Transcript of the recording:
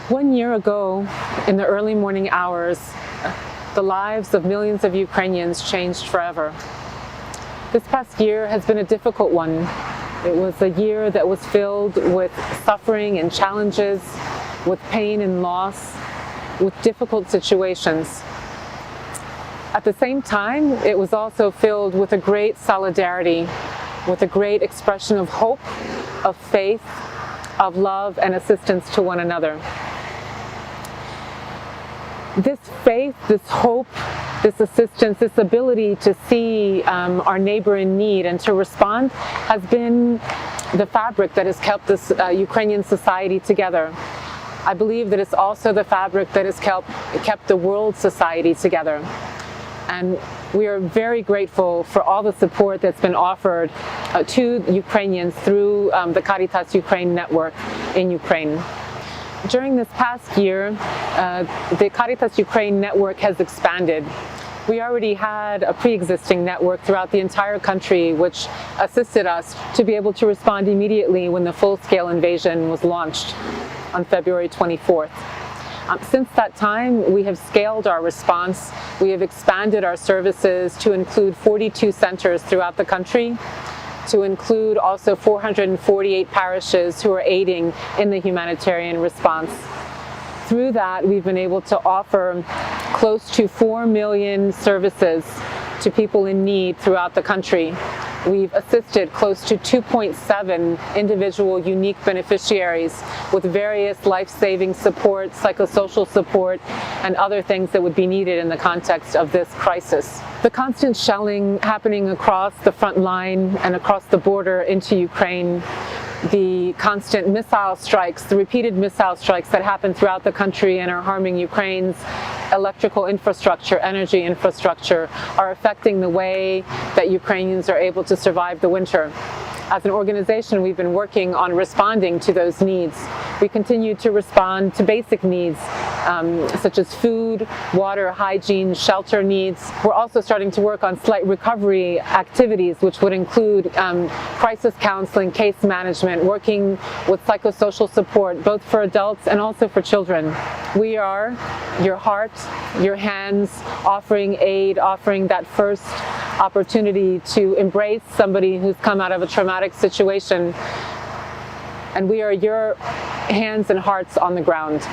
1 year ago, in the early morning hours, the lives of millions of Ukrainians changed forever. This past year has been a difficult one. It was a year that was filled with suffering and challenges, with pain and loss, with difficult situations. At the same time, it was also filled with a great solidarity, with a great expression of hope, of faith, of love and assistance to one another. This faith, this hope, this assistance, this ability to see our neighbor in need and to respond has been the fabric that has kept this Ukrainian society together. I believe that it's also the fabric that has kept the world society together. And we are very grateful for all the support that's been offered to Ukrainians through the Caritas Ukraine network in Ukraine. During this past year, the Caritas Ukraine network has expanded. We already had a pre-existing network throughout the entire country, which assisted us to be able to respond immediately when the full-scale invasion was launched on February 24th. Since that time, we have scaled our response. We have expanded our services to include 42 centers throughout the country, to include also 448 parishes who are aiding in the humanitarian response. Through that, we've been able to offer close to 4 million services to people in need throughout the country. We've assisted close to 2.7 individual unique beneficiaries with various life-saving support, psychosocial support, and other things that would be needed in the context of this crisis. The constant shelling happening across the front line and across the border into Ukraine, the constant missile strikes, the repeated missile strikes that happen throughout the country and are harming Ukraine's electrical infrastructure, energy infrastructure, are affecting the way that Ukrainians are able to survive the winter. As an organization, we've been working on responding to those needs. We continue to respond to basic needs, such as food, water, hygiene, shelter needs. We're also starting to work on slight recovery activities, which would include crisis counseling, case management, working with psychosocial support, both for adults and also for children. We are your heart, your hands, offering aid, offering that first opportunity to embrace somebody who's come out of a traumatic situation. And we are your hands and hearts on the ground.